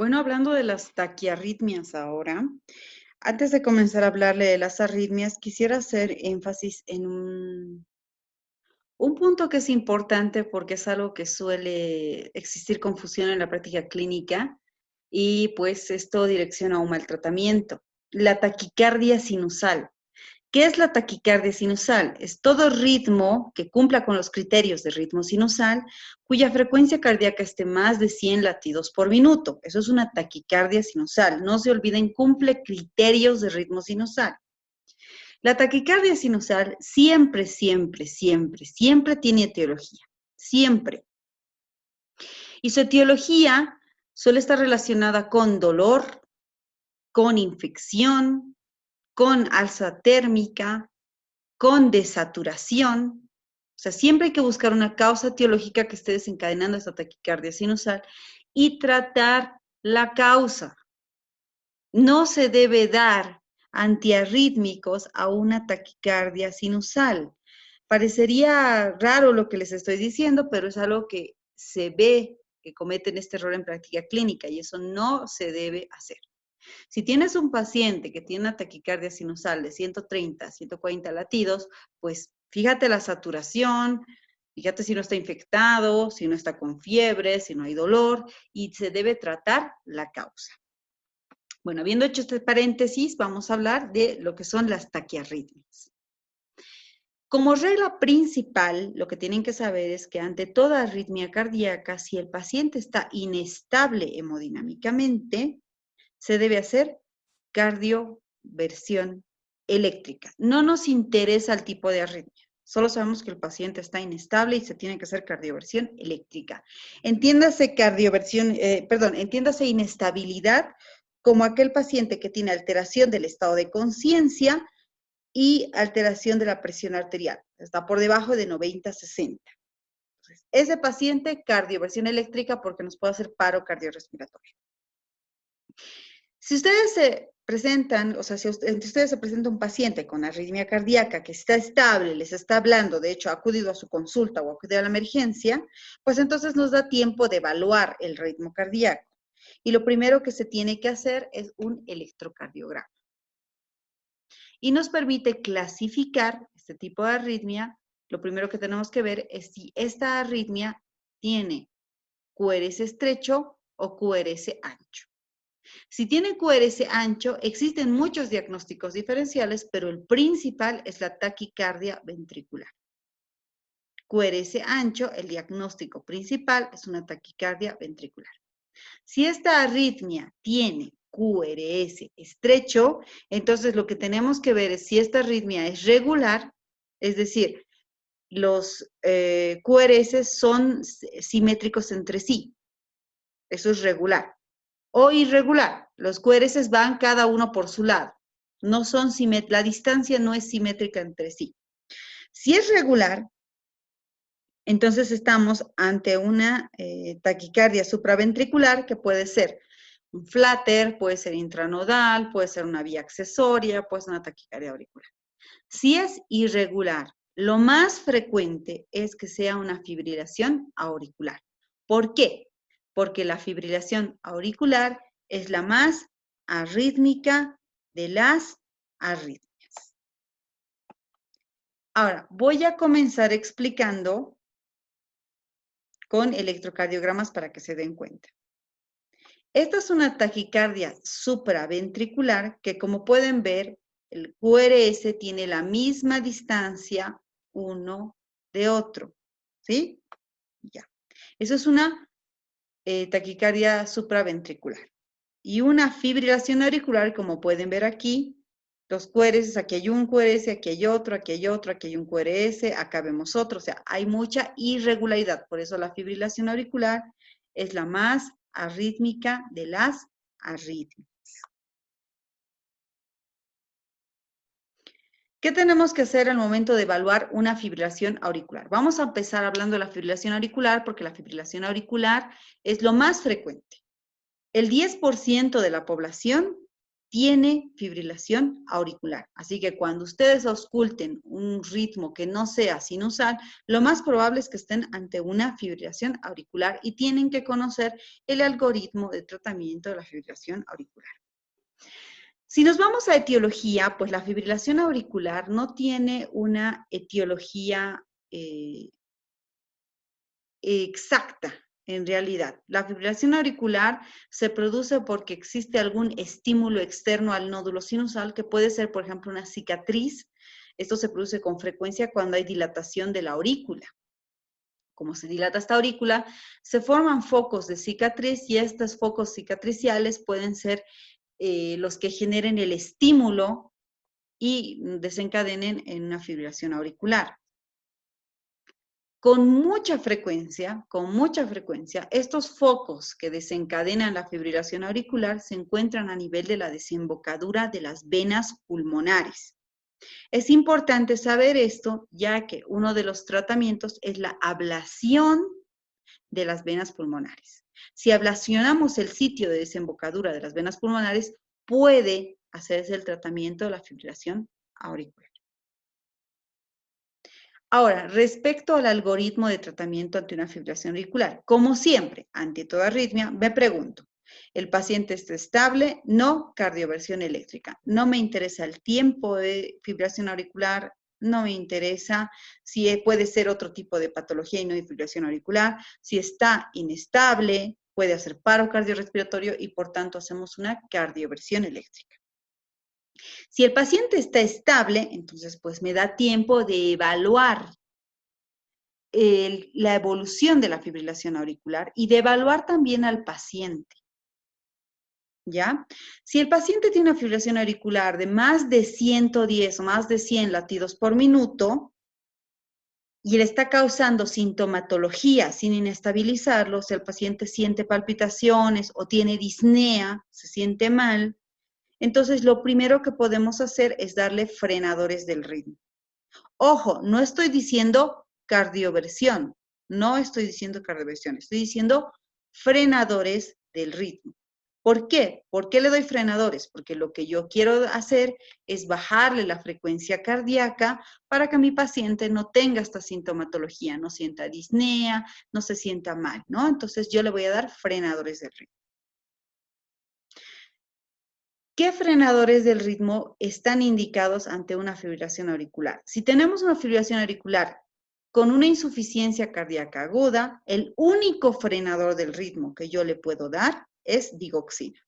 Bueno, hablando de las taquiarritmias ahora, antes de comenzar a hablarle de las arritmias, quisiera hacer énfasis en un punto que es importante porque es algo que suele existir confusión en la práctica clínica y pues esto direcciona a un mal tratamiento. La taquicardia sinusal. ¿Qué es la taquicardia sinusal? Es todo ritmo que cumpla con los criterios de ritmo sinusal, cuya frecuencia cardíaca esté más de 100 latidos por minuto. Eso es una taquicardia sinusal. No se olviden, cumple criterios de ritmo sinusal. La taquicardia sinusal siempre, siempre, siempre, siempre tiene etiología. Siempre. Y su etiología suele estar relacionada con dolor, con infección, con alza térmica, con desaturación. O sea, siempre hay que buscar una causa etiológica que esté desencadenando esta taquicardia sinusal y tratar la causa. No se debe dar antiarrítmicos a una taquicardia sinusal. Parecería raro lo que les estoy diciendo, pero es algo que se ve que cometen este error en práctica clínica y eso no se debe hacer. Si tienes un paciente que tiene una taquicardia sinusal de 130, 140 latidos, pues fíjate la saturación, fíjate si no está infectado, si no está con fiebre, si no hay dolor y se debe tratar la causa. Bueno, habiendo hecho este paréntesis, vamos a hablar de lo que son las taquiarritmias. Como regla principal, lo que tienen que saber es que ante toda arritmia cardíaca, si el paciente está inestable hemodinámicamente, se debe hacer cardioversión eléctrica. No nos interesa el tipo de arritmia, solo sabemos que el paciente está inestable y se tiene que hacer cardioversión eléctrica. Entiéndase entiéndase inestabilidad como aquel paciente que tiene alteración del estado de conciencia y alteración de la presión arterial. Está por debajo de 90-60. Entonces, ese paciente, cardioversión eléctrica porque nos puede hacer paro cardiorrespiratorio. Si ustedes se presentan, o sea, si entre ustedes se presenta un paciente con arritmia cardíaca que está estable, les está hablando, de hecho ha acudido a su consulta o ha acudido a la emergencia, pues entonces nos da tiempo de evaluar el ritmo cardíaco. Y lo primero que se tiene que hacer es un electrocardiograma. Y nos permite clasificar este tipo de arritmia. Lo primero que tenemos que ver es si esta arritmia tiene QRS estrecho o QRS ancho. Si tiene QRS ancho, existen muchos diagnósticos diferenciales, pero el principal es la taquicardia ventricular. QRS ancho, el diagnóstico principal es una taquicardia ventricular. Si esta arritmia tiene QRS estrecho, entonces lo que tenemos que ver es si esta arritmia es regular, es decir, los QRS son simétricos entre sí. Eso es regular. O irregular. Los QRS van cada uno por su lado. No son la distancia no es simétrica entre sí. Si es regular, entonces estamos ante una taquicardia supraventricular que puede ser un flutter, puede ser intranodal, puede ser una vía accesoria, puede ser una taquicardia auricular. Si es irregular, lo más frecuente es que sea una fibrilación auricular. ¿Por qué? Porque la fibrilación auricular es la más arrítmica de las arritmias. Ahora, voy a comenzar explicando con electrocardiogramas para que se den cuenta. Esta es una taquicardia supraventricular que, como pueden ver, el QRS tiene la misma distancia uno de otro, ¿sí? Ya. Eso es una taquicardia supraventricular. Y una fibrilación auricular, como pueden ver aquí, los QRS, aquí hay un QRS, aquí hay otro, aquí hay otro, aquí hay un QRS, acá vemos otro, o sea, hay mucha irregularidad. Por eso la fibrilación auricular es la más arrítmica de las arritmias. ¿Qué tenemos que hacer al momento de evaluar una fibrilación auricular? Vamos a empezar hablando de la fibrilación auricular porque la fibrilación auricular es lo más frecuente. El 10% de la población tiene fibrilación auricular. Así que cuando ustedes ausculten un ritmo que no sea sinusal, lo más probable es que estén ante una fibrilación auricular y tienen que conocer el algoritmo de tratamiento de la fibrilación auricular. Si nos vamos a etiología, pues la fibrilación auricular no tiene una etiología exacta. En realidad, la fibrilación auricular se produce porque existe algún estímulo externo al nódulo sinusal, que puede ser, por ejemplo, una cicatriz. Esto se produce con frecuencia cuando hay dilatación de la aurícula. Como se dilata esta aurícula, se forman focos de cicatriz y estos focos cicatriciales pueden ser los que generen el estímulo y desencadenen en una fibrilación auricular. Con mucha frecuencia, estos focos que desencadenan la fibrilación auricular se encuentran a nivel de la desembocadura de las venas pulmonares. Es importante saber esto, ya que uno de los tratamientos es la ablación de las venas pulmonares. Si ablacionamos el sitio de desembocadura de las venas pulmonares, puede hacerse el tratamiento de la fibrilación auricular. Ahora, respecto al algoritmo de tratamiento ante una fibrilación auricular, como siempre, ante toda arritmia, me pregunto, ¿el paciente está estable? No, cardioversión eléctrica. No me interesa el tiempo de fibrilación auricular, no me interesa si puede ser otro tipo de patología y no de fibrilación auricular. Si está inestable, puede hacer paro cardiorrespiratorio y por tanto hacemos una cardioversión eléctrica. Si el paciente está estable, entonces pues me da tiempo de evaluar la evolución de la fibrilación auricular y de evaluar también al paciente. ¿Ya? Si el paciente tiene una fibrilación auricular de más de 110 o más de 100 latidos por minuto y le está causando sintomatología sin inestabilizarlo, si el paciente siente palpitaciones o tiene disnea, se siente mal, entonces lo primero que podemos hacer es darle frenadores del ritmo. Ojo, no estoy diciendo cardioversión, estoy diciendo frenadores del ritmo. ¿Por qué? ¿Por qué le doy frenadores? Porque lo que yo quiero hacer es bajarle la frecuencia cardíaca para que mi paciente no tenga esta sintomatología, no sienta disnea, no se sienta mal, ¿no? Entonces yo le voy a dar frenadores del ritmo. ¿Qué frenadores del ritmo están indicados ante una fibrilación auricular? Si tenemos una fibrilación auricular con una insuficiencia cardíaca aguda, el único frenador del ritmo que yo le puedo dar es digoxina.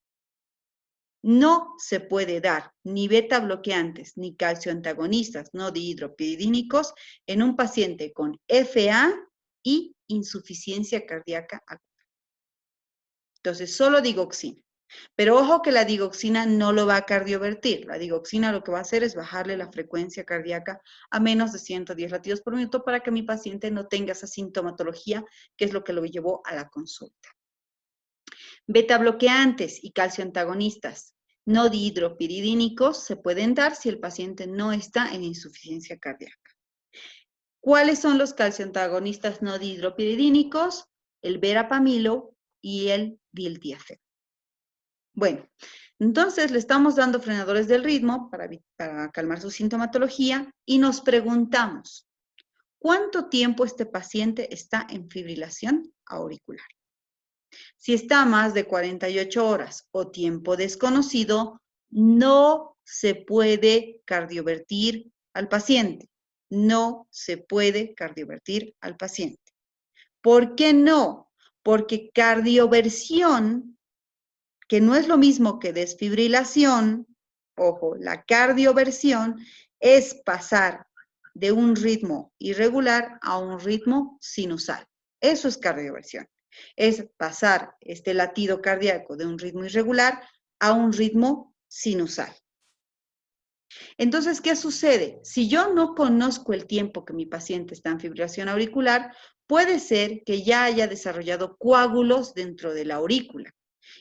No se puede dar ni beta bloqueantes ni calcio antagonistas no dihidropiridínicos en un paciente con FA y insuficiencia cardíaca aguda. Entonces, solo digoxina. Pero ojo que la digoxina no lo va a cardiovertir. La digoxina lo que va a hacer es bajarle la frecuencia cardíaca a menos de 110 latidos por minuto para que mi paciente no tenga esa sintomatología, que es lo que lo llevó a la consulta. Beta bloqueantes y calcio antagonistas no dihidropiridínicos se pueden dar si el paciente no está en insuficiencia cardíaca. ¿Cuáles son los calcio antagonistas no dihidropiridínicos? El verapamilo y el diltiazem. Bueno, entonces le estamos dando frenadores del ritmo para calmar su sintomatología y nos preguntamos, ¿cuánto tiempo este paciente está en fibrilación auricular? Si está más de 48 horas o tiempo desconocido, no se puede cardiovertir al paciente. No se puede cardiovertir al paciente. ¿Por qué no? Porque cardioversión, que no es lo mismo que desfibrilación, ojo, la cardioversión es pasar de un ritmo irregular a un ritmo sinusal. Eso es cardioversión. Es pasar este latido cardíaco de un ritmo irregular a un ritmo sinusal. Entonces, ¿qué sucede? Si yo no conozco el tiempo que mi paciente está en fibrilación auricular, puede ser que ya haya desarrollado coágulos dentro de la aurícula.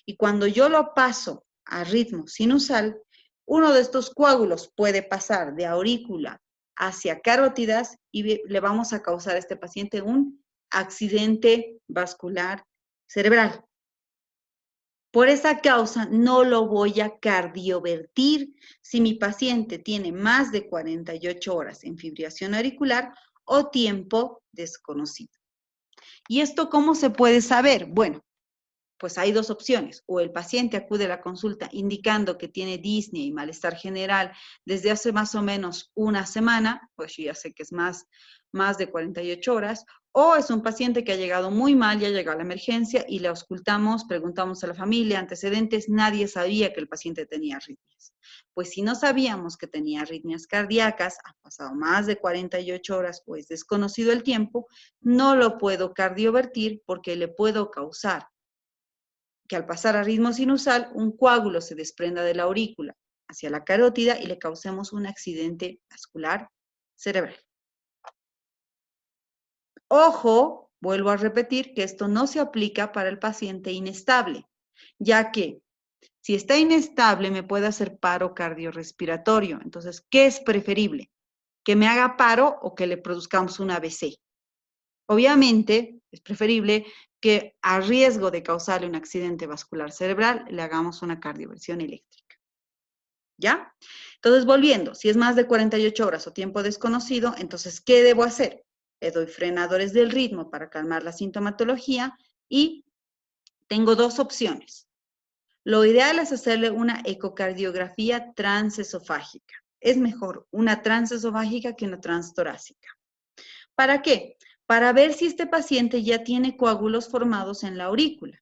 Y cuando yo lo paso a ritmo sinusal, uno de estos coágulos puede pasar de aurícula hacia carótidas y le vamos a causar a este paciente un accidente vascular cerebral. Por esa causa, no lo voy a cardiovertir si mi paciente tiene más de 48 horas en fibrilación auricular o tiempo desconocido. ¿Y esto cómo se puede saber? Bueno, pues hay dos opciones. O el paciente acude a la consulta indicando que tiene disnea y malestar general desde hace más o menos una semana, pues yo ya sé que es más de 48 horas, o es un paciente que ha llegado muy mal, ya llegado a la emergencia y le auscultamos, preguntamos a la familia, antecedentes, nadie sabía que el paciente tenía arritmias. Pues si no sabíamos que tenía arritmias cardíacas, ha pasado más de 48 horas o es desconocido el tiempo, no lo puedo cardiovertir porque le puedo causar que al pasar a ritmo sinusal, un coágulo se desprenda de la aurícula hacia la carótida y le causemos un accidente vascular cerebral. Ojo, vuelvo a repetir que esto no se aplica para el paciente inestable, ya que si está inestable me puede hacer paro cardiorrespiratorio. Entonces, ¿qué es preferible? ¿Que me haga paro o que le produzcamos un ABC? Obviamente, es preferible que a riesgo de causarle un accidente vascular cerebral, le hagamos una cardioversión eléctrica. ¿Ya? Entonces, volviendo, si es más de 48 horas o tiempo desconocido, entonces, ¿qué debo hacer? Le doy frenadores del ritmo para calmar la sintomatología y tengo dos opciones. Lo ideal es hacerle una ecocardiografía transesofágica. Es mejor una transesofágica que una transtorácica. ¿Para qué? Para ver si este paciente ya tiene coágulos formados en la aurícula,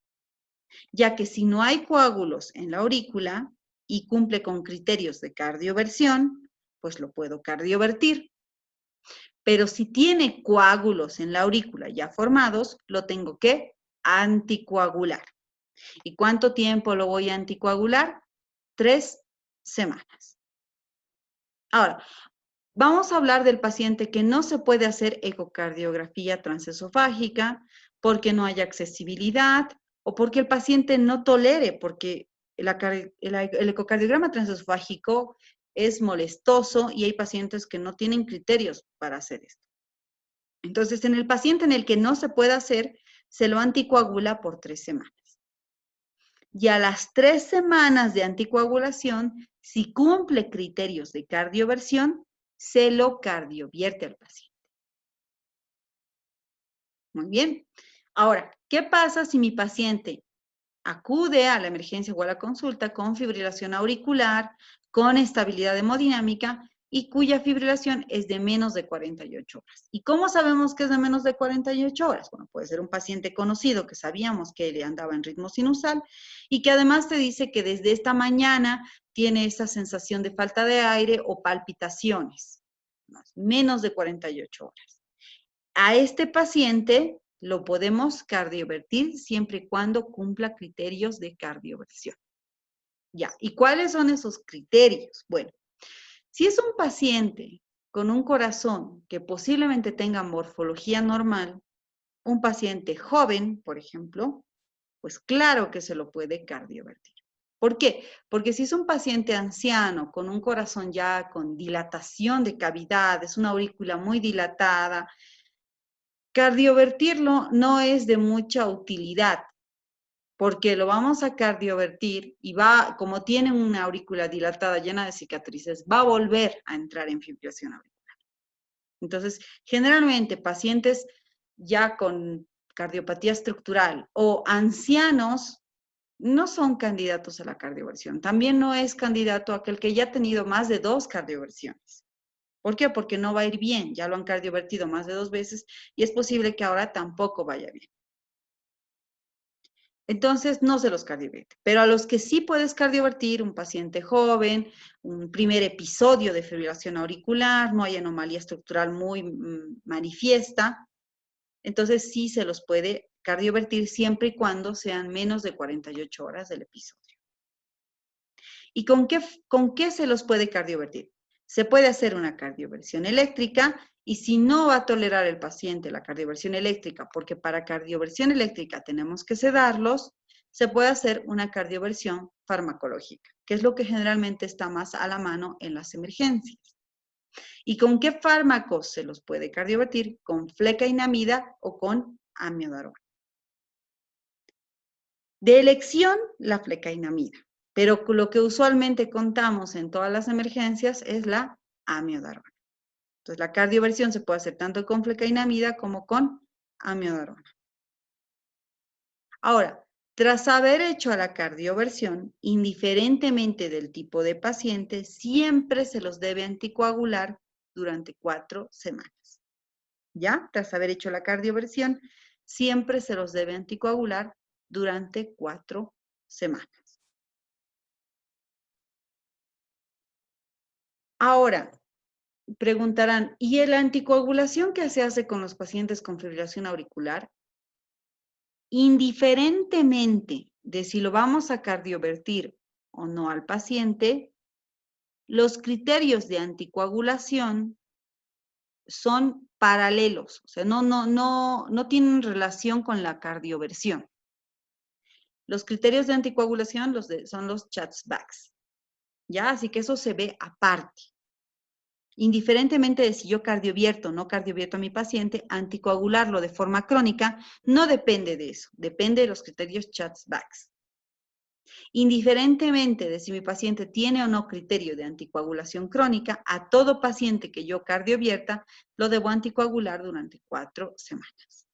ya que si no hay coágulos en la aurícula y cumple con criterios de cardioversión, pues lo puedo cardiovertir. Pero si tiene coágulos en la aurícula ya formados, lo tengo que anticoagular. ¿Y cuánto tiempo lo voy a anticoagular? 3 semanas. Ahora, vamos a hablar del paciente que no se puede hacer ecocardiografía transesofágica porque no haya accesibilidad o porque el paciente no tolere, porque el ecocardiograma transesofágico es molestoso y hay pacientes que no tienen criterios para hacer esto. Entonces, en el paciente en el que no se puede hacer, se lo anticoagula por 3 semanas. Y a las 3 semanas de anticoagulación, si cumple criterios de cardioversión, se lo cardiovierte al paciente. Muy bien. Ahora, ¿qué pasa si mi paciente acude a la emergencia o a la consulta con fibrilación auricular, con estabilidad hemodinámica y cuya fibrilación es de menos de 48 horas? ¿Y cómo sabemos que es de menos de 48 horas? Bueno, puede ser un paciente conocido que sabíamos que le andaba en ritmo sinusal y que además te dice que desde esta mañana tiene esa sensación de falta de aire o palpitaciones. Menos de 48 horas. A este paciente lo podemos cardiovertir siempre y cuando cumpla criterios de cardioversión. Ya, ¿y cuáles son esos criterios? Bueno, si es un paciente con un corazón que posiblemente tenga morfología normal, un paciente joven, por ejemplo, pues claro que se lo puede cardiovertir. ¿Por qué? Porque si es un paciente anciano con un corazón ya con dilatación de cavidades, una aurícula muy dilatada, cardiovertirlo no es de mucha utilidad, porque lo vamos a cardiovertir y va, como tiene una aurícula dilatada llena de cicatrices, va a volver a entrar en fibrilación auricular. Entonces, generalmente pacientes ya con cardiopatía estructural o ancianos no son candidatos a la cardioversión. También no es candidato aquel que ya ha tenido más de 2 cardioversiones. ¿Por qué? Porque no va a ir bien, ya lo han cardiovertido más de 2 veces y es posible que ahora tampoco vaya bien. Entonces, no se los cardiovierte. Pero a los que sí puedes cardiovertir, un paciente joven, un primer episodio de fibrilación auricular, no hay anomalía estructural muy manifiesta, entonces sí se los puede cardiovertir siempre y cuando sean menos de 48 horas del episodio. ¿Y con qué se los puede cardiovertir? Se puede hacer una cardioversión eléctrica y si no va a tolerar el paciente la cardioversión eléctrica, porque para cardioversión eléctrica tenemos que sedarlos, se puede hacer una cardioversión farmacológica, que es lo que generalmente está más a la mano en las emergencias. ¿Y con qué fármacos se los puede cardiovertir? Con flecainamida o con amiodarona. De elección, la flecainamida, pero lo que usualmente contamos en todas las emergencias es la amiodarona. Entonces, la cardioversión se puede hacer tanto con flecainamida como con amiodarona. Ahora, tras haber hecho la cardioversión, indiferentemente del tipo de paciente, siempre se los debe anticoagular durante 4 semanas. ¿Ya? Tras haber hecho la cardioversión, siempre se los debe anticoagular durante 4 semanas. Ahora, preguntarán, ¿y la anticoagulación que se hace con los pacientes con fibrilación auricular? Indiferentemente de si lo vamos a cardiovertir o no al paciente, los criterios de anticoagulación son paralelos, o sea, no tienen relación con la cardioversión. Los criterios de anticoagulación son los CHADS-VAX, ¿ya? Así que eso se ve aparte. Indiferentemente de si yo cardiovierto o no cardiovierto a mi paciente, anticoagularlo de forma crónica no depende de eso, depende de los criterios CHADS-VAX. Indiferentemente de si mi paciente tiene o no criterio de anticoagulación crónica, a todo paciente que yo cardiovierta lo debo anticoagular durante 4 semanas.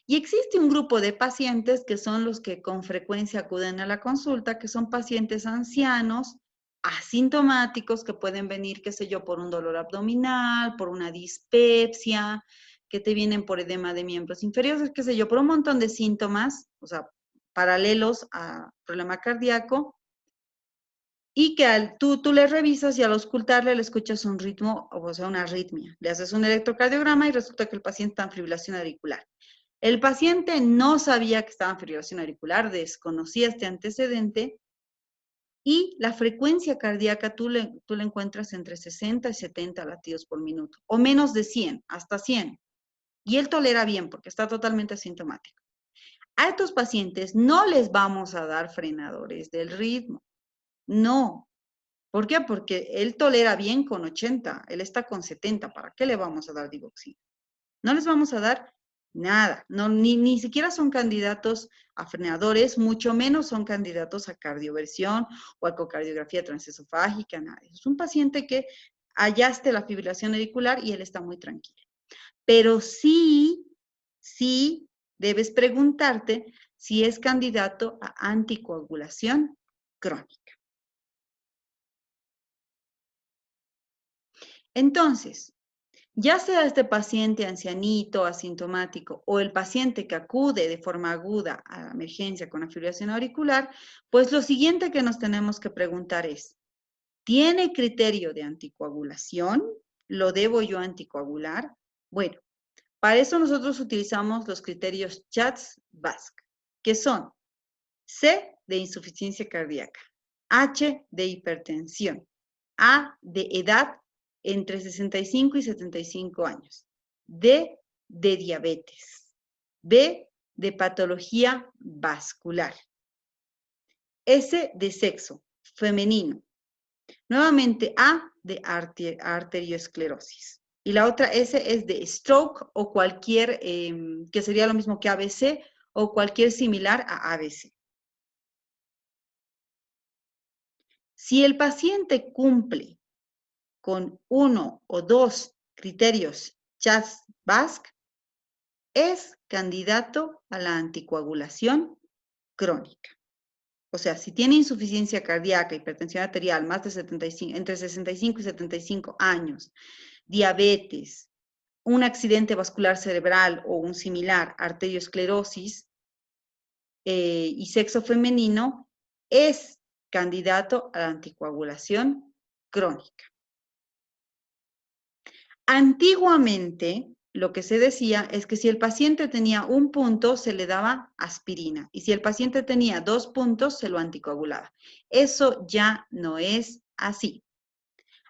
Y existe un grupo de pacientes que son los que con frecuencia acuden a la consulta, que son pacientes ancianos, asintomáticos, que pueden venir, qué sé yo, por un dolor abdominal, por una dispepsia, que te vienen por edema de miembros inferiores, qué sé yo, por un montón de síntomas, o sea, paralelos a problema cardíaco, y que tú le revisas y al auscultarle le escuchas un ritmo, o sea, una arritmia. Le haces un electrocardiograma y resulta que el paciente está en fibrilación auricular. El paciente no sabía que estaba en fibrilación auricular, desconocía este antecedente, y la frecuencia cardíaca tú le encuentras entre 60 y 70 latidos por minuto, o menos de 100, hasta 100. Y él tolera bien porque está totalmente asintomático. A estos pacientes no les vamos a dar frenadores del ritmo. No. ¿Por qué? Porque él tolera bien con 80, él está con 70. ¿Para qué le vamos a dar digoxina? No les vamos a dar nada. No, ni siquiera son candidatos a frenadores, mucho menos son candidatos a cardioversión o a ecocardiografía transesofágica, nada. Es un paciente que hallaste la fibrilación auricular y él está muy tranquilo. Pero sí debes preguntarte si es candidato a anticoagulación crónica. Entonces, ya sea este paciente ancianito, asintomático, o el paciente que acude de forma aguda a la emergencia con la fibrilación auricular, pues lo siguiente que nos tenemos que preguntar es, ¿tiene criterio de anticoagulación? ¿Lo debo yo anticoagular? Bueno, para eso nosotros utilizamos los criterios CHADS-VASc, que son C de insuficiencia cardíaca, H de hipertensión, A de edad entre 65 y 75 años, D de diabetes, B de patología vascular, S de sexo femenino, nuevamente A de arteriosclerosis. Y la otra S es de stroke o cualquier, que sería lo mismo que ABC o cualquier similar a ABC. Si el paciente cumple con 1 o 2 criterios CHADS-VASc, es candidato a la anticoagulación crónica. O sea, si tiene insuficiencia cardíaca, hipertensión arterial, más de 75, entre 65 y 75 años, diabetes, un accidente vascular cerebral o un similar, arteriosclerosis y sexo femenino, es candidato a la anticoagulación crónica. Antiguamente, lo que se decía es que si el paciente tenía 1 punto, se le daba aspirina. Y si el paciente tenía 2 puntos, se lo anticoagulaba. Eso ya no es así.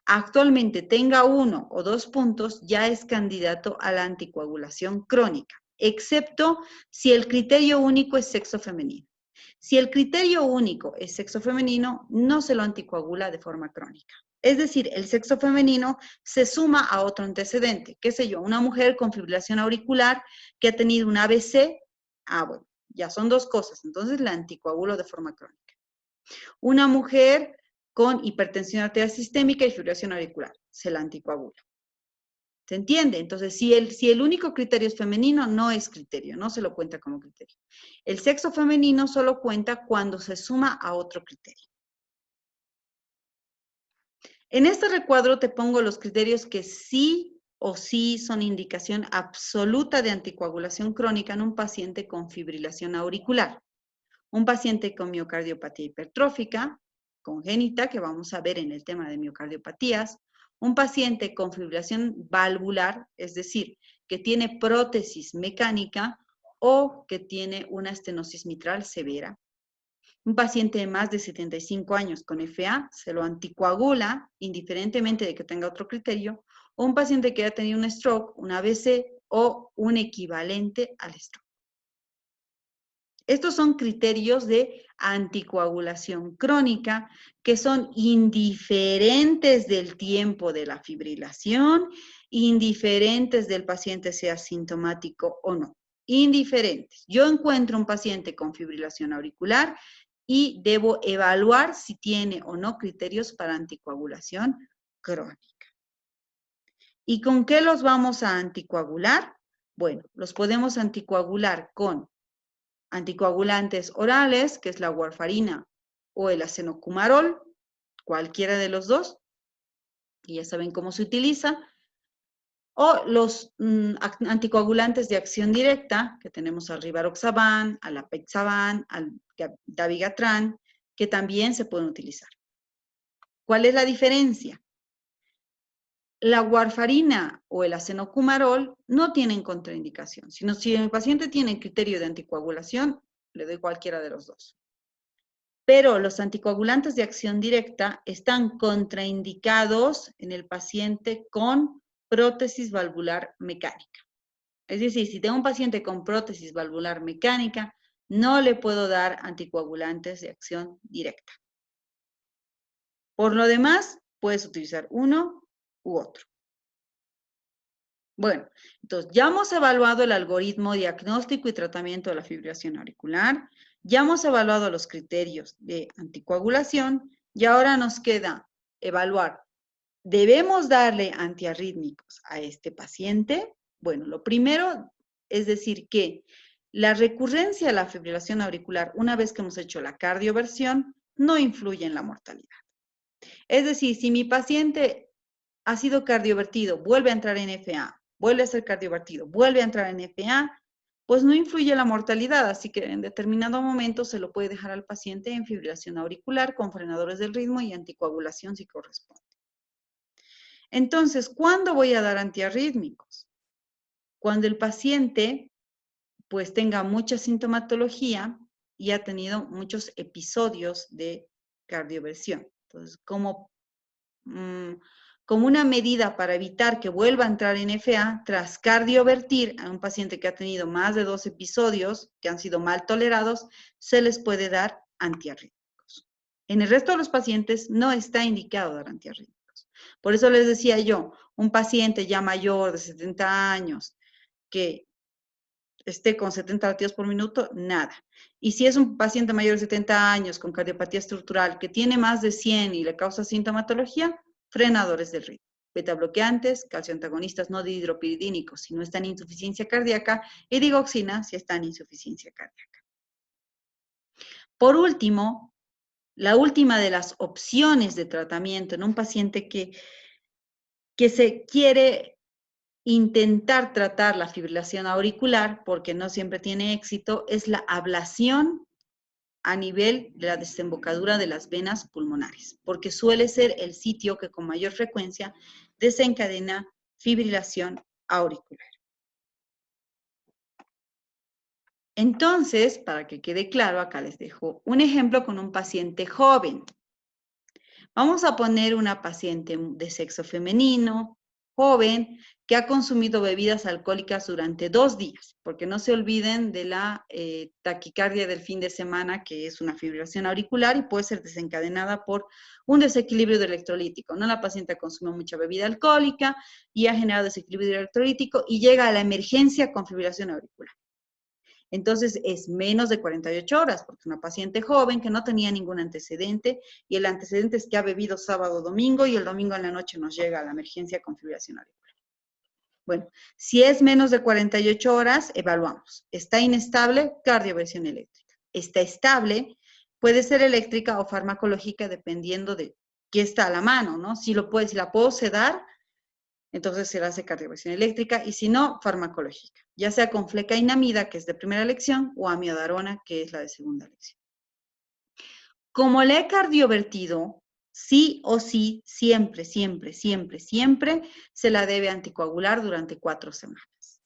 Actualmente tenga 1 o 2 puntos, ya es candidato a la anticoagulación crónica, excepto si el criterio único es sexo femenino. Si el criterio único es sexo femenino, no se lo anticoagula de forma crónica. Es decir, el sexo femenino se suma a otro antecedente, qué sé yo, una mujer con fibrilación auricular que ha tenido un ABC, bueno, Ya son dos cosas, entonces la anticoagulo de forma crónica. Una mujer con hipertensión arterial sistémica y fibrilación auricular, se la anticoagula. ¿Se entiende? Entonces, si el único criterio es femenino, no es criterio, no se lo cuenta como criterio. El sexo femenino solo cuenta cuando se suma a otro criterio. En este recuadro te pongo los criterios que sí o sí son indicación absoluta de anticoagulación crónica en un paciente con fibrilación auricular. Un paciente con miocardiopatía hipertrófica, congénita, que vamos a ver en el tema de miocardiopatías, un paciente con fibrilación valvular, es decir, que tiene prótesis mecánica o que tiene una estenosis mitral severa. Un paciente de más de 75 años con FA se lo anticoagula, indiferentemente de que tenga otro criterio, o un paciente que haya tenido un stroke, un ABC o un equivalente al stroke. Estos son criterios de anticoagulación crónica que son indiferentes del tiempo de la fibrilación, indiferentes del paciente sea sintomático o no. Indiferentes. Yo encuentro un paciente con fibrilación auricular y debo evaluar si tiene o no criterios para anticoagulación crónica. ¿Y con qué los vamos a anticoagular? Bueno, los podemos anticoagular con anticoagulantes orales, que es la warfarina o el acenocumarol, cualquiera de los dos, y ya saben cómo se utiliza, o los anticoagulantes de acción directa, que tenemos al rivaroxaban, al apexaban, al dabigatran, que también se pueden utilizar. ¿Cuál es la diferencia? La warfarina o el acenocumarol no tienen contraindicación, sino si el paciente tiene criterio de anticoagulación, le doy cualquiera de los dos. Pero los anticoagulantes de acción directa están contraindicados en el paciente con prótesis valvular mecánica. Es decir, si tengo un paciente con prótesis valvular mecánica, no le puedo dar anticoagulantes de acción directa. Por lo demás, puedes utilizar uno u otro. Bueno, entonces ya hemos evaluado el algoritmo diagnóstico y tratamiento de la fibrilación auricular, ya hemos evaluado los criterios de anticoagulación y ahora nos queda evaluar, ¿debemos darle antiarrítmicos a este paciente? Bueno, lo primero es decir que la recurrencia de la fibrilación auricular, una vez que hemos hecho la cardioversión, no influye en la mortalidad. Es decir, si mi paciente ha sido cardiovertido, vuelve a entrar en FA, vuelve a ser cardiovertido, vuelve a entrar en FA, pues no influye la mortalidad, así que en determinado momento se lo puede dejar al paciente en fibrilación auricular con frenadores del ritmo y anticoagulación si corresponde. Entonces, ¿cuándo voy a dar antiarrítmicos? Cuando el paciente pues tenga mucha sintomatología y ha tenido muchos episodios de cardioversión. Entonces, como una medida para evitar que vuelva a entrar en FA, tras cardiovertir a un paciente que ha tenido más de 2 episodios que han sido mal tolerados, se les puede dar antiarrítmicos. En el resto de los pacientes no está indicado dar antiarrítmicos. Por eso les decía yo, un paciente ya mayor de 70 años que esté con 70 latidos por minuto, nada. Y si es un paciente mayor de 70 años con cardiopatía estructural que tiene más de 100 y le causa sintomatología, frenadores del ritmo. Betabloqueantes, calcioantagonistas no dihidropiridínicos si no está en insuficiencia cardíaca y digoxina si está en insuficiencia cardíaca. Por último, la última de las opciones de tratamiento en un paciente que se quiere intentar tratar la fibrilación auricular, porque no siempre tiene éxito, es la ablación a nivel de la desembocadura de las venas pulmonares, porque suele ser el sitio que con mayor frecuencia desencadena fibrilación auricular. Entonces, para que quede claro, acá les dejo un ejemplo con un paciente joven. Vamos a poner una paciente de sexo femenino, joven, que ha consumido bebidas alcohólicas durante 2 días, porque no se olviden de la taquicardia del fin de semana, que es una fibrilación auricular y puede ser desencadenada por un desequilibrio electrolítico, ¿no? La paciente consume mucha bebida alcohólica y ha generado desequilibrio electrolítico y llega a la emergencia con fibrilación auricular. Entonces es menos de 48 horas, porque una paciente joven que no tenía ningún antecedente y el antecedente es que ha bebido sábado o domingo y el domingo en la noche nos llega a la emergencia con fibrilación auricular. Bueno, si es menos de 48 horas, evaluamos. ¿Está inestable? Cardioversión eléctrica. ¿Está estable? Puede ser eléctrica o farmacológica dependiendo de qué está a la mano, ¿no? Si la puedo sedar, entonces se le hace cardioversión eléctrica, y si no, farmacológica, ya sea con flecainamida, que es de primera elección, o amiodarona, que es la de segunda elección. Como le he cardiovertido, sí o sí, siempre, siempre, siempre, siempre, se la debe anticoagular durante 4 semanas.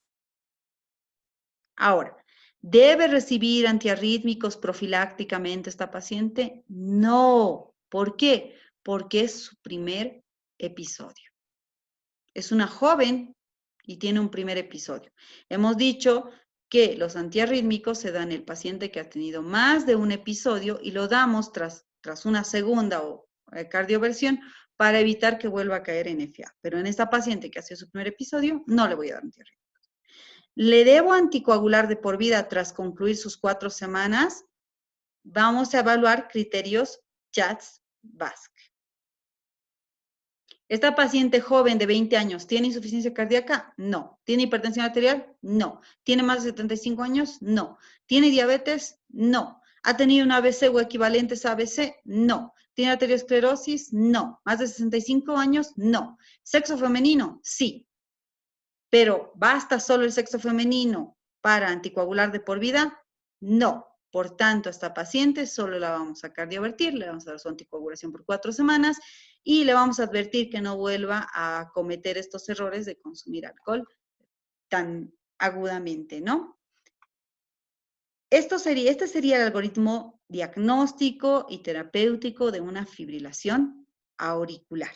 Ahora, ¿debe recibir antiarrítmicos profilácticamente esta paciente? No. ¿Por qué? Porque es su primer episodio. Es una joven y tiene un primer episodio. Hemos dicho que los antiarrítmicos se dan en el paciente que ha tenido más de un episodio y lo damos tras una segunda o cardioversión para evitar que vuelva a caer en FA. Pero en esta paciente que ha sido su primer episodio, no le voy a dar antiarrítmicos. ¿Le debo anticoagular de por vida tras concluir sus 4 semanas? Vamos a evaluar criterios CHADS-VASc. ¿Esta paciente joven de 20 años tiene insuficiencia cardíaca? No. ¿Tiene hipertensión arterial? No. ¿Tiene más de 75 años? No. ¿Tiene diabetes? No. ¿Ha tenido un ABC o equivalentes a ABC? No. ¿Tiene arteriosclerosis? No. ¿Más de 65 años? No. ¿Sexo femenino? Sí. Pero ¿basta solo el sexo femenino para anticoagular de por vida? No. Por tanto, a esta paciente solo la vamos a cardiovertir, le vamos a dar su anticoagulación por 4 semanas y le vamos a advertir que no vuelva a cometer estos errores de consumir alcohol tan agudamente, ¿no? Este sería el algoritmo diagnóstico y terapéutico de una fibrilación auricular.